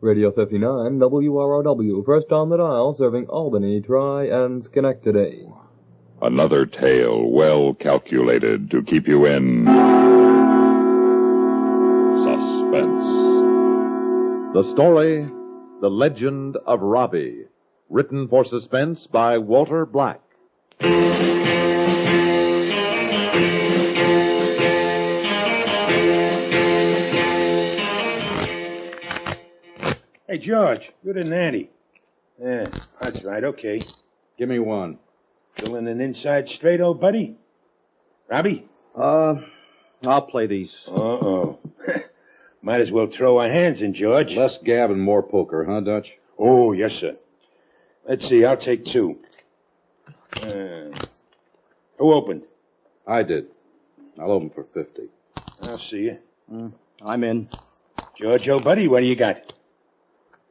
Radio 59, WROW, first on the dial, serving Albany, Tri, and Schenectady. Another tale well calculated to keep you in suspense. The story, The Legend of Robbie, written for Suspense by Walter Black. Hey, George, good and natty. Yeah, that's right, okay. Give me one. Feeling an inside straight, old buddy? Robbie? I'll play these. Uh-oh. Might as well throw our hands in, George. Less gab and more poker, huh, Dutch? Oh, yes, sir. Let's see, I'll take two. Who opened? I did. I'll open for 50. I'll see you. I'm in. George, old buddy, what do you got?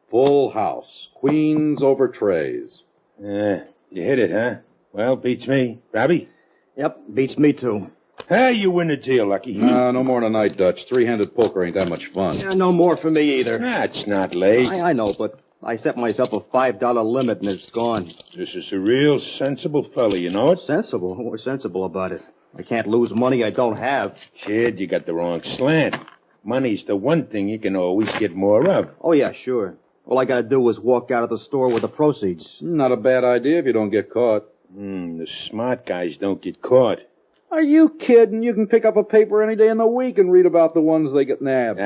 Full house. Queens over trays. You hit it, huh? Well, beats me. Robbie? Yep, beats me too. Hey, you win the deal, Lucky. No more tonight, Dutch. Three-handed poker ain't that much fun. Yeah, no more for me either. That's not late. I know, but I set myself a $5 limit and it's gone. This is a real sensible fella, you know it? Sensible? What's sensible about it? I can't lose money I don't have. Kid, you got the wrong slant. Money's the one thing you can always get more of. Oh, yeah, sure. All I gotta do is walk out of the store with the proceeds. Not a bad idea if you don't get caught. The smart guys don't get caught. Are you kidding? You can pick up a paper any day in the week and read about the ones they get nabbed.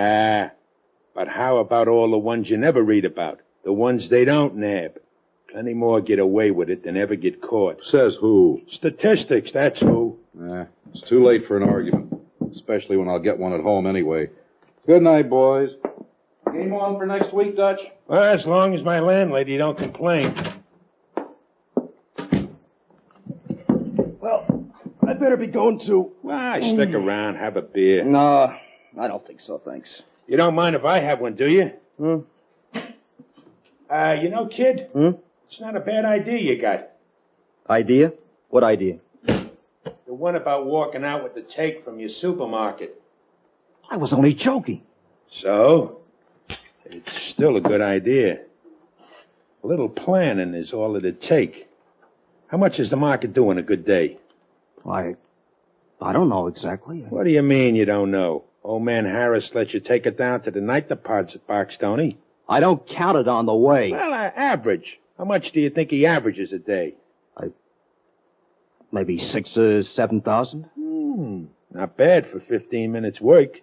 But how about all the ones you never read about? The ones they don't nab. Plenty more get away with it than ever get caught. Says who? Statistics, that's who. It's too late for an argument. Especially when I'll get one at home anyway. Good night, boys. Game on for next week, Dutch? Well, as long as my landlady don't complain. Well, I better be going to... Stick around, have a beer. No, I don't think so, thanks. You don't mind if I have one, do you? You know, kid, it's not a bad idea you got. Idea? What idea? The one about walking out with the take from your supermarket. I was only joking. So? It's still a good idea. A little planning is all it'd take. How much is the market doing a good day? I don't know exactly. What do you mean you don't know? Old man Harris let you take it down to the night deposit box, don't he? I don't count it on the way. Well, average. How much do you think he averages a day? Maybe 6,000 or 7,000. Not bad for 15 minutes work.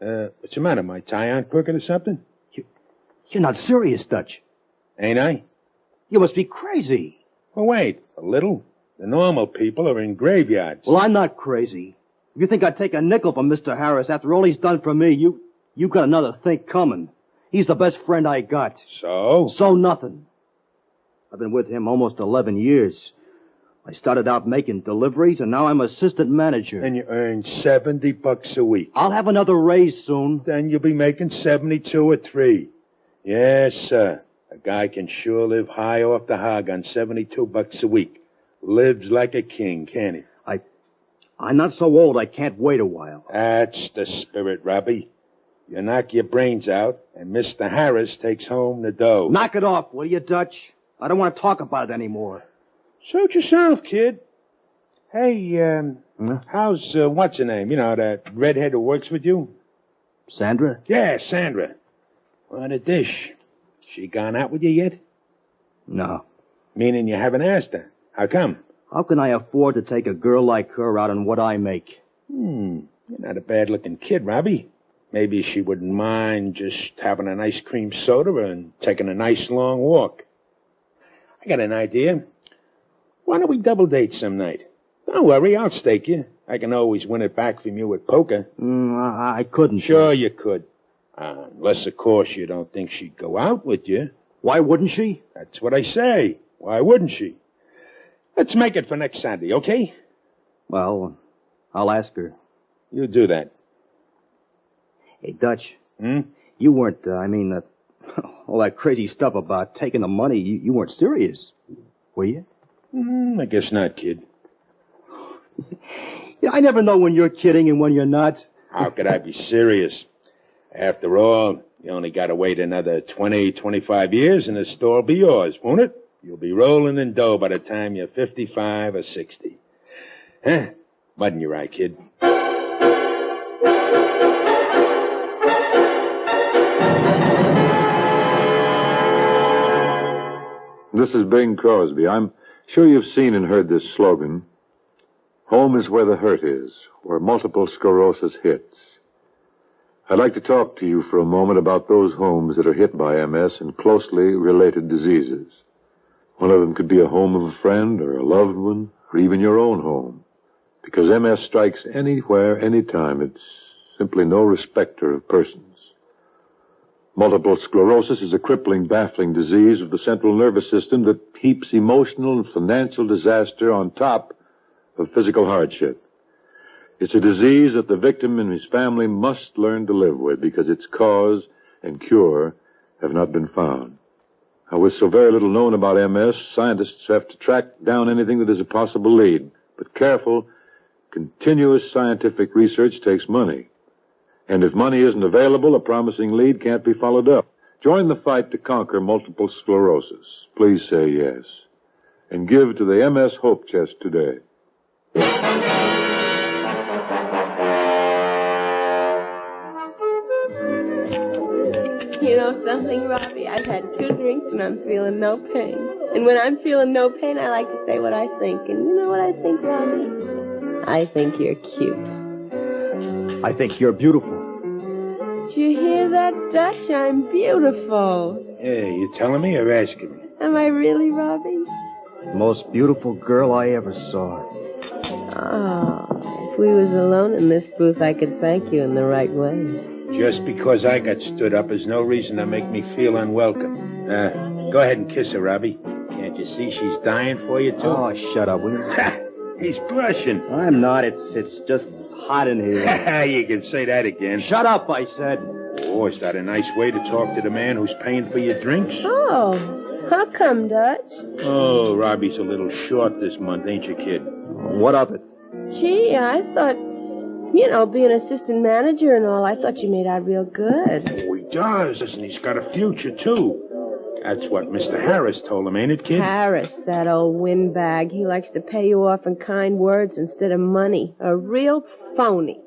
What's the matter? My tie on crooked or something? You're not serious, Dutch. Ain't I? You must be crazy. Well, wait, a little. The normal people are in graveyards. Well, I'm not crazy. If you think I'd take a nickel from Mr. Harris after all he's done for me, you got another think coming. He's the best friend I got. So? So nothing. I've been with him almost 11 years. I started out making deliveries, and now I'm assistant manager. And you earn $70 a week. I'll have another raise soon. Then you'll be making 72 or 3. Yes, sir. A guy can sure live high off the hog on $72 a week. Lives like a king, can't he? I'm not so old I can't wait a while. That's the spirit, Robbie. You knock your brains out, and Mr. Harris takes home the dough. Knock it off, will you, Dutch? I don't want to talk about it anymore. Suit yourself, kid. Hey, how's, what's her name? You know, that redhead who works with you? Sandra? Yeah, Sandra. What a dish. She gone out with you yet? No. Meaning you haven't asked her. How come? How can I afford to take a girl like her out on what I make? You're not a bad-looking kid, Robbie. Maybe she wouldn't mind just having an ice cream soda and taking a nice long walk. I got an idea. Why don't we double date some night? Don't worry, I'll stake you. I can always win it back from you at poker. I couldn't. Sure you could. Unless, of course, you don't think she'd go out with you. Why wouldn't she? That's what I say. Why wouldn't she? Let's make it for next Sunday, okay? Well, I'll ask her. You do that. Hey, Dutch. You weren't, all that crazy stuff about taking the money, you weren't serious, were you? I guess not, kid. Yeah, I never know when you're kidding and when you're not. How could I be serious? After all, You only got to wait another 20, 25 years, and the store will be yours, won't it? You'll be rolling in dough by the time you're 55 or 60. Huh? Mud in your eye, kid. This is Bing Crosby. I'm sure you've seen and heard this slogan. Home is where the hurt is, where multiple sclerosis hits. I'd like to talk to you for a moment about those homes that are hit by MS and closely related diseases. One of them could be a home of a friend or a loved one or even your own home. Because MS strikes anywhere, anytime. It's simply no respecter of persons. Multiple sclerosis is a crippling, baffling disease of the central nervous system that heaps emotional and financial disaster on top of physical hardship. It's a disease that the victim and his family must learn to live with because its cause and cure have not been found. Now, with so very little known about MS, scientists have to track down anything that is a possible lead. But careful, continuous scientific research takes money. And if money isn't available, a promising lead can't be followed up. Join the fight to conquer multiple sclerosis. Please say yes. And give to the MS Hope Chest today. You know something, Robbie? I've had 2 drinks and I'm feeling no pain. And when I'm feeling no pain, I like to say what I think. And you know what I think, Robbie? I think you're cute. I think you're beautiful. Did you hear that, Dutch? I'm beautiful. Hey, you telling me or asking me? Am I really, Robbie? The most beautiful girl I ever saw. Oh, if we was alone in this booth, I could thank you in the right way. Just because I got stood up is no reason to make me feel unwelcome. Go ahead and kiss her, Robbie. Can't you see she's dying for you, too? Oh, shut up, will you? He's blushing. I'm not. It's just hot in here. You can say that again. Shut up, I said. Oh, is that a nice way to talk to the man who's paying for your drinks? Oh, how come, Dutch? Oh, Robbie's a little short this month, ain't you, kid? What of it? Gee, I thought, being assistant manager and all, I thought you made out real good. Oh, he does, and he's got a future, too. That's what Mr. Harris told him, ain't it, kid? Harris, that old windbag. He likes to pay you off in kind words instead of money. A real phony.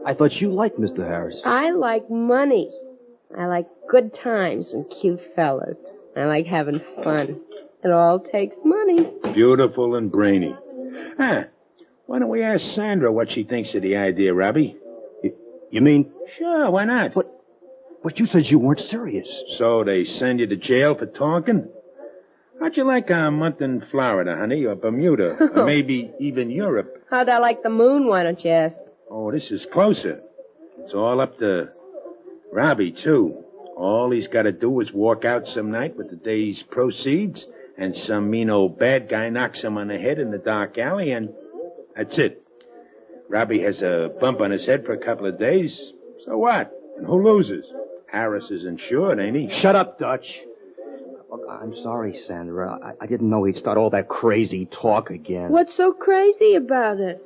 I thought you liked Mr. Harris. I like money. I like good times and cute fellas. I like having fun. It all takes money. Beautiful and brainy. Why don't we ask Sandra what she thinks of the idea, Robbie? You mean? Sure, why not? But you said you weren't serious. So they send you to jail for talking? How'd you like a month in Florida, honey, or Bermuda, or maybe even Europe? How'd I like the moon, why don't you ask? Oh, this is closer. It's all up to Robbie, too. All he's got to do is walk out some night with the day's proceeds, and some mean old bad guy knocks him on the head in the dark alley, and that's it. Robbie has a bump on his head for a couple of days. So what? And who loses? Harris is insured, ain't he? Shut up, Dutch. Look, I'm sorry, Sandra. I didn't know he'd start all that crazy talk again. What's so crazy about it?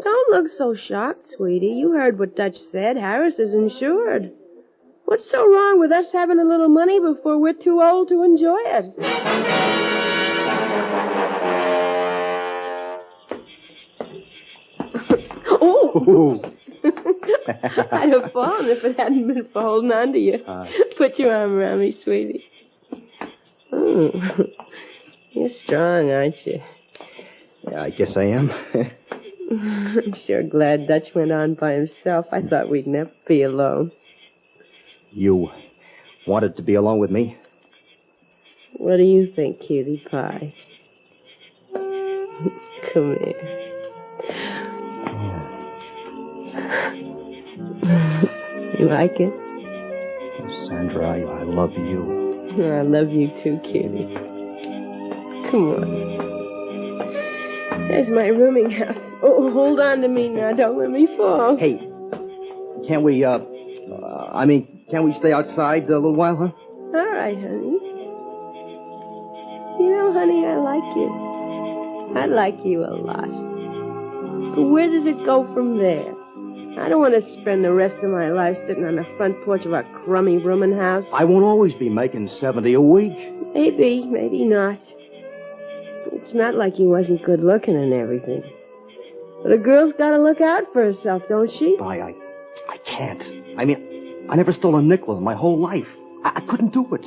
Don't look so shocked, sweetie. You heard what Dutch said. Harris is insured. What's so wrong with us having a little money before we're too old to enjoy it? Oh! I'd have fallen if it hadn't been for holding on to you. Put your arm around me, sweetie. Oh, you're strong, aren't you? Yeah, I guess I am. I'm sure glad Dutch went on by himself. I thought we'd never be alone. You wanted to be alone with me? What do you think, cutie pie? Come here. You like it? Oh, Sandra, I love you. I love you too, cutie. Come on. There's my rooming house. Oh, hold on to me now. Don't let me fall. Hey, can't we, can we stay outside a little while, huh? All right, honey. You know, honey, I like you. I like you a lot. But where does it go from there? I don't want to spend the rest of my life sitting on the front porch of a crummy rooming house. I won't always be making $70 a week. Maybe, maybe not. It's not like he wasn't good looking and everything. But a girl's got to look out for herself, don't she? But I can't. I mean, I never stole a nickel in my whole life. I couldn't do it.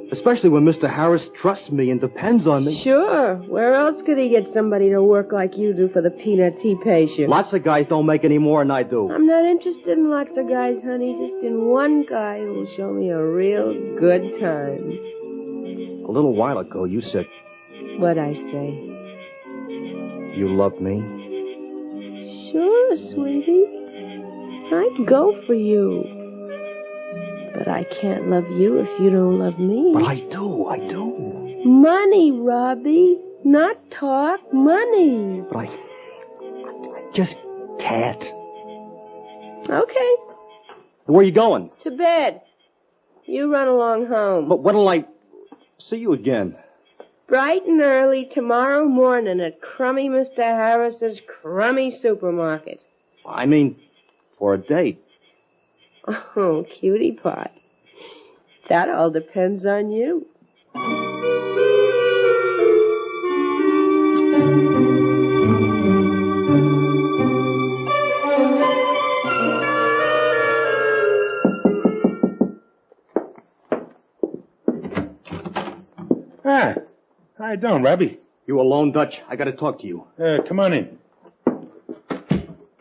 Especially when Mr. Harris trusts me and depends on me. Sure. Where else could he get somebody to work like you do for the peanuts he pays you? Lots of guys don't make any more than I do. I'm not interested in lots of guys, honey. Just in one guy who'll show me a real good time. A little while ago, you said What'd I say? you loved me. Sure, sweetie. I'd go for you. But I can't love you if you don't love me. But I do. Money, Robbie. Not talk. Money. But I just can't. Okay. Where are you going? To bed. You run along home. But when'll I see you again? Bright and early tomorrow morning at crummy Mr. Harris's crummy supermarket. I mean, for a date. Oh, cutie pie. That all depends on you. Ah, how you doing, Robbie? You alone, Dutch? I gotta talk to you. Come on in.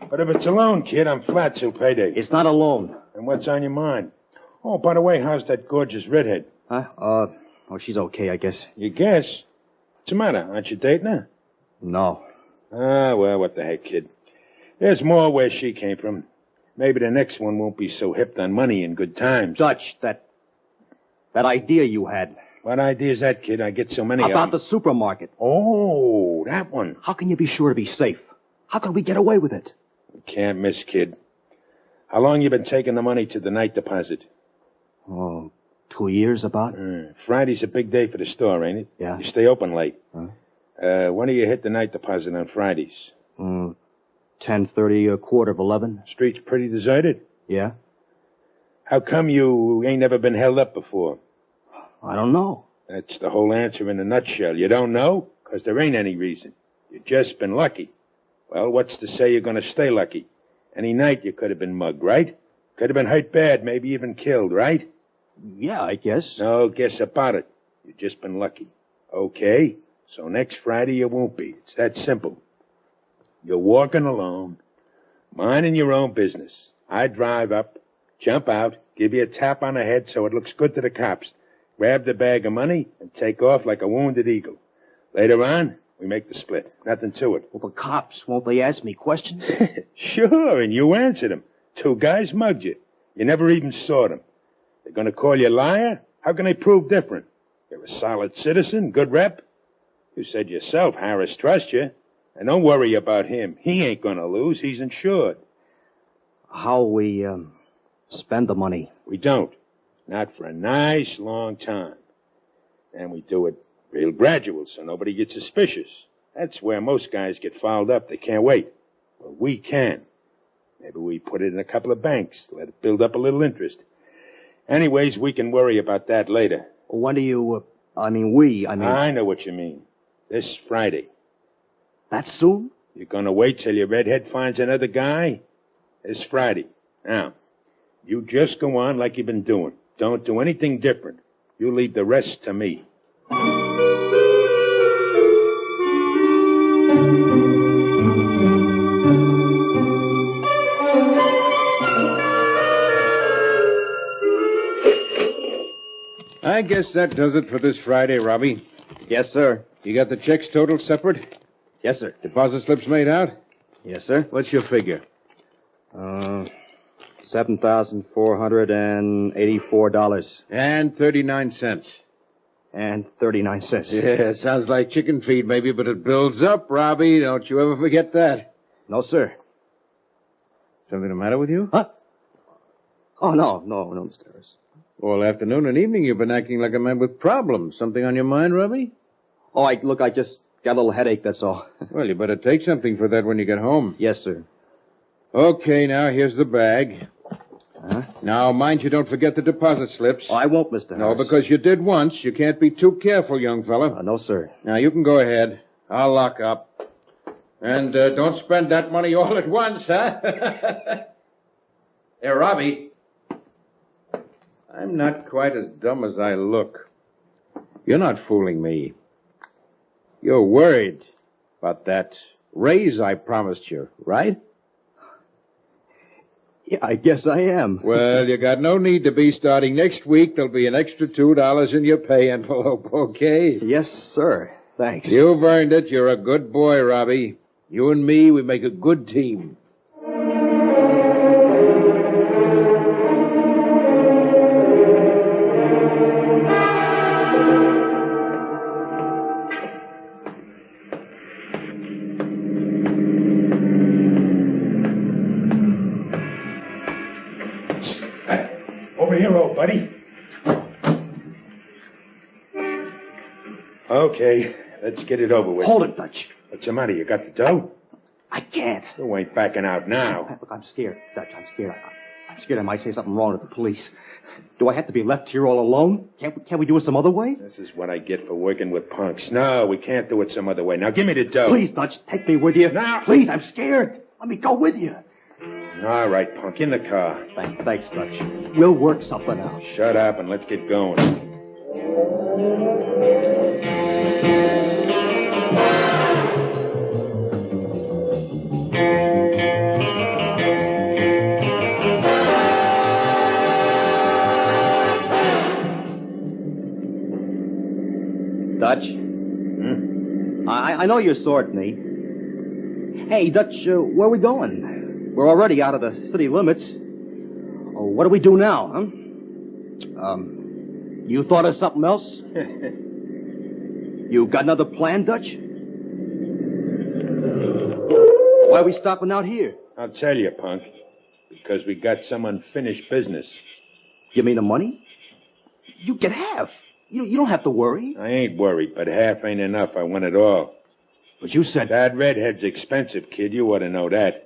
But if it's a loan, kid, I'm flat till payday. It's not a loan. And what's on your mind? Oh, by the way, how's that gorgeous redhead? Huh? Oh, she's okay, I guess. You guess? What's the matter? Aren't you dating her? No. Ah, well, what the heck, kid. There's more where she came from. Maybe the next one won't be so hipped on money and good times. Dutch, that idea you had. What idea is that, kid? I get so many About of them. the supermarket. Oh, that one. How can you be sure to be safe? How can we get away with it? You can't miss, kid. How long you been taking the money to the night deposit? Oh, 2 years about? Friday's a big day for the store, ain't it? Yeah. You stay open late. Huh? When do you hit the night deposit on Fridays? 10:30, a quarter of 11. Street's pretty deserted. Yeah? How come you ain't never been held up before? I don't know. That's the whole answer in a nutshell. You don't know? 'Cause there ain't any reason. You've just been lucky. Well, what's to say you're going to stay lucky? Any night you could have been mugged, right? Could have been hurt bad, maybe even killed, right? Yeah, I guess. No guess about it. You've just been lucky. Okay, so next Friday you won't be. It's that simple. You're walking alone, minding your own business. I drive up, jump out, give you a tap on the head so it looks good to the cops, grab the bag of money, and take off like a wounded eagle. Later on, we make the split. Nothing to it. Well, the cops, won't they ask me questions? Sure, and you answered them. 2 guys mugged you. You never even saw them. They're going to call you a liar? How can they prove different? You're a solid citizen, good rep. You said yourself Harris trusts you. And don't worry about him. He ain't going to lose. He's insured. How we, spend the money? We don't. Not for a nice long time. And we do it real gradual so nobody gets suspicious. That's where most guys get fouled up. They can't wait. But we can. Maybe we put it in a couple of banks, let it build up a little interest. Anyways, we can worry about that later. When do you, I know what you mean. This Friday. That soon? You're going to wait till your redhead finds another guy? This Friday. Now, you just go on like you've been doing. Don't do anything different. You leave the rest to me. I guess that does it for this Friday, Robbie. Yes, sir. You got the checks totaled separate? Yes, sir. Deposit slips made out? Yes, sir. What's your figure? $7,484. And 39 cents. And 39 cents. Yeah, sounds like chicken feed maybe, but it builds up, Robbie. Don't you ever forget that. No, sir. Something the matter with you? Huh? Oh, no, Mr. Harris. All afternoon and evening you've been acting like a man with problems. Something on your mind, Robbie? Oh, I just got a little headache, that's all. Well, you better take something for that when you get home. Yes, sir. Okay, now, here's the bag. Huh? Now, mind you don't forget the deposit slips. Oh, I won't, Mr. No, Harris. because you did once. You can't be too careful, young fella. No, sir. Now, you can go ahead. I'll lock up. And don't spend that money all at once, huh? Hey, Robbie. I'm not quite as dumb as I look. You're not fooling me. You're worried about that raise I promised you, right? Yeah, I guess I am. Well, you got no need to be. Starting next week, there'll be an extra $2 in your pay envelope, okay? Yes, sir. Thanks. You've earned it. You're a good boy, Robbie. You and me, we make a good team. Over here, old buddy. Okay, let's get it over with. Hold it, Dutch. What's the matter? You got the dough? I can't. You ain't backing out now. Look, I'm scared, Dutch. I'm scared. I'm scared I might say something wrong to the police. Do I have to be left here all alone? Can't we do it some other way? This is what I get for working with punks. No, we can't do it some other way. Now, give me the dough. Please, Dutch, take me with you. Now. Please, I'm scared. Let me go with you. All right, punk, in the car. Thanks, Dutch. We'll work something out. Shut up and let's get going. Dutch? I know you're sore at me. Hey, Dutch, where are we going? We're already out of the city limits. Oh, what do we do now, huh? You thought of something else? You got another plan, Dutch? Why are we stopping out here? I'll tell you, punk. Because we got some unfinished business. You mean the money? You get half. You don't have to worry. I ain't worried, but half ain't enough. I want it all. But you said... That redhead's expensive, kid. You ought to know that.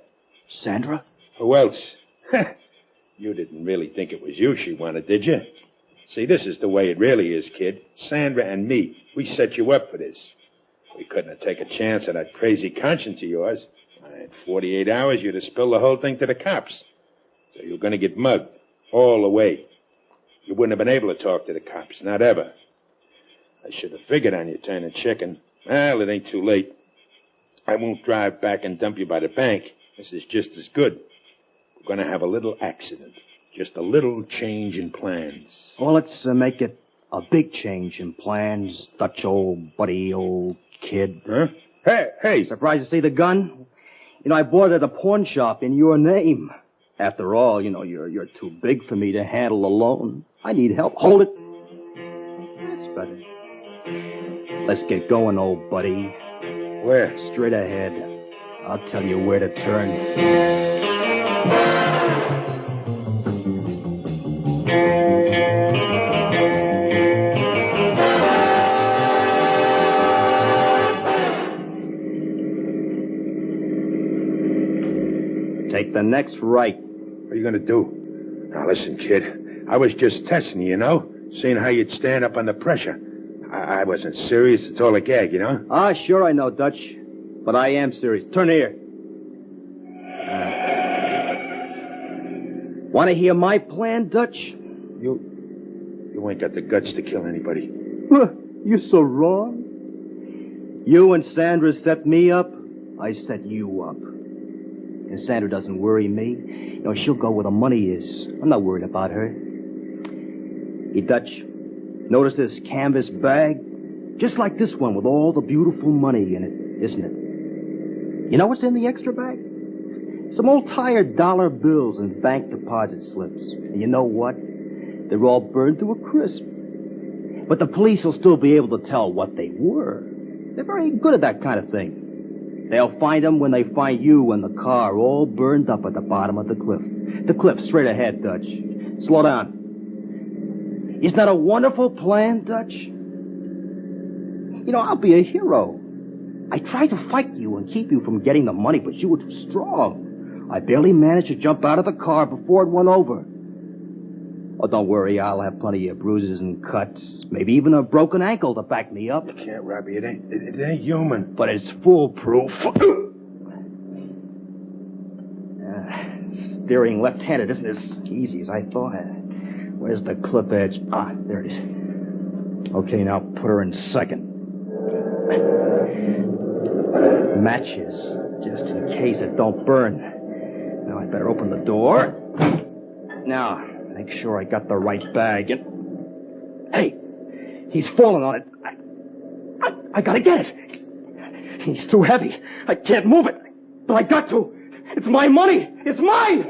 Sandra? Who else? You didn't really think it was you she wanted, did you? See, this is the way it really is, kid. Sandra and me, we set you up for this. We couldn't have taken a chance on that crazy conscience of yours. In 48 hours, you'd have spilled the whole thing to the cops. So you're going to get mugged all the way. You wouldn't have been able to talk to the cops, not ever. I should have figured on you turning chicken. Well, it ain't too late. I won't drive back and dump you by the bank. This is just as good. We're going to have a little accident. Just a little change in plans. Well, let's make it a big change in plans, Dutch, old buddy, old kid. Huh? Hey! Surprised to see the gun? I bought it at a pawn shop in your name. After all, you're too big for me to handle alone. I need help. Hold it. That's better. Let's get going, old buddy. Where? Straight ahead. I'll tell you where to turn. Take the next right. What are you going to do? Now, listen, kid. I was just testing you, seeing how you'd stand up under pressure. I wasn't serious. It's all a gag, Ah, sure I know, Dutch. But I am serious. Turn here. Want to hear my plan, Dutch? You ain't got the guts to kill anybody. You're so wrong. You and Sandra set me up. I set you up. And Sandra doesn't worry me. She'll go where the money is. I'm not worried about her. Hey, Dutch, notice this canvas bag? Just like this one with all the beautiful money in it, isn't it? You know what's in the extra bag? Some old tired dollar bills and bank deposit slips. And you know what? They're all burned to a crisp. But the police will still be able to tell what they were. They're very good at that kind of thing. They'll find them when they find you and the car all burned up at the bottom of the cliff. The cliff straight ahead, Dutch. Slow down. Isn't that a wonderful plan, Dutch? I'll be a hero. I tried to fight you and keep you from getting the money, but you were too strong. I barely managed to jump out of the car before it went over. Oh, don't worry, I'll have plenty of bruises and cuts, maybe even a broken ankle to back me up. You can't, Robbie. It ain't human. But it's foolproof. Steering left-handed isn't as easy as I thought. Where's the clip edge? Ah, there it is. Okay, now put her in second. Matches, just in case it don't burn. Now I better open the door. Now, make sure I got the right bag. And hey, he's falling on it. I gotta get it. He's too heavy. I can't move it. But I got to. It's my money. It's mine.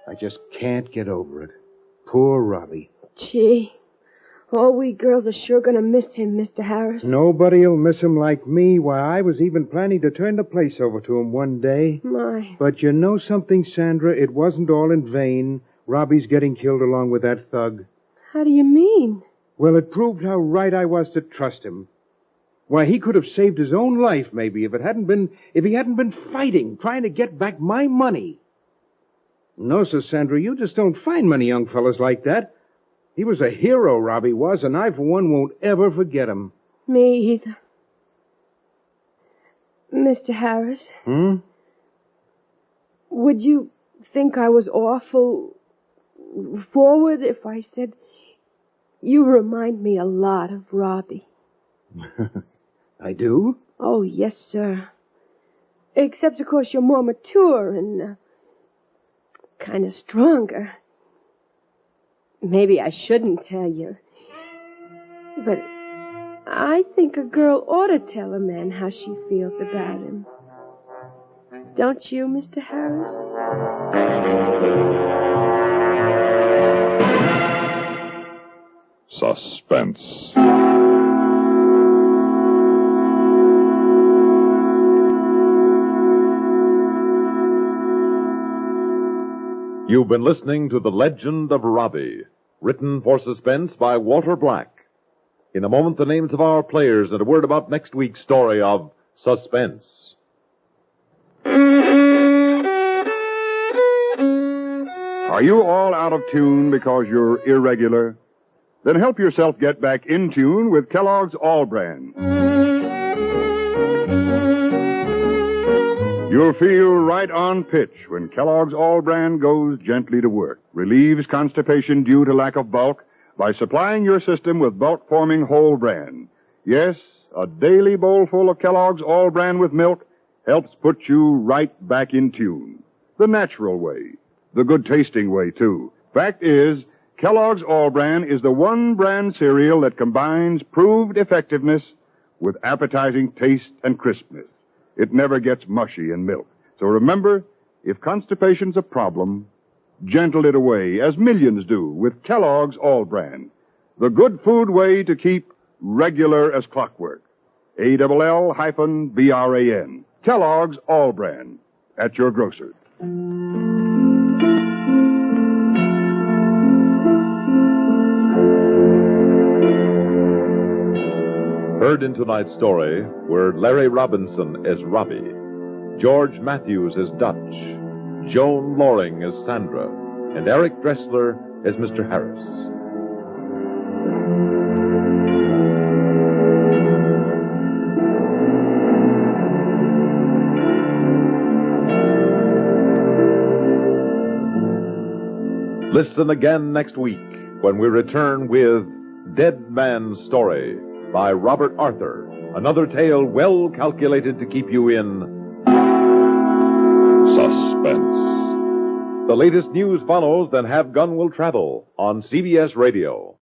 I just can't get over it. Poor Robbie. Gee, all we girls are sure gonna miss him, Mr. Harris. Nobody'll miss him like me. Why, I was even planning to turn the place over to him one day. My. But you know something, Sandra? It wasn't all in vain. Robbie's getting killed along with that thug. How do you mean? Well, it proved how right I was to trust him. Why, he could have saved his own life, maybe, if he hadn't been fighting, trying to get back my money. No, Sir Sandra, you just don't find many young fellas like that. He was a hero, Robbie was, and I, for one, won't ever forget him. Me either. Mr. Harris? Would you think I was awful forward if I said you remind me a lot of Robbie? I do? Oh, yes, sir. Except, of course, you're more mature and kind of stronger. Maybe I shouldn't tell you. But I think a girl ought to tell a man how she feels about him. Don't you, Mr. Harris? Suspense. You've been listening to The Legend of Robbie, written for Suspense by Walter Black. In a moment, the names of our players and a word about next week's story of Suspense. Are you all out of tune because you're irregular? Then help yourself get back in tune with Kellogg's All Brand. You'll feel right on pitch when Kellogg's All Brand goes gently to work, relieves constipation due to lack of bulk by supplying your system with bulk-forming whole bran. Yes, a daily bowl full of Kellogg's All Brand with milk helps put you right back in tune. The natural way. The good-tasting way, too. Fact is, Kellogg's All Brand is the one brand cereal that combines proved effectiveness with appetizing taste and crispness. It never gets mushy in milk. So remember, if constipation's a problem, gentle it away, as millions do, with Kellogg's All Brand. The good food way to keep regular as clockwork. ALL-BRAN. Kellogg's All Brand. At your grocer. Heard in tonight's story were Larry Robinson as Robbie, George Matthews as Dutch, Joan Loring as Sandra, and Eric Dressler as Mr. Harris. Listen again next week when we return with Dead Man's Story by Robert Arthur, another tale well calculated to keep you in suspense. The latest news follows, then Have Gun Will Travel on CBS Radio.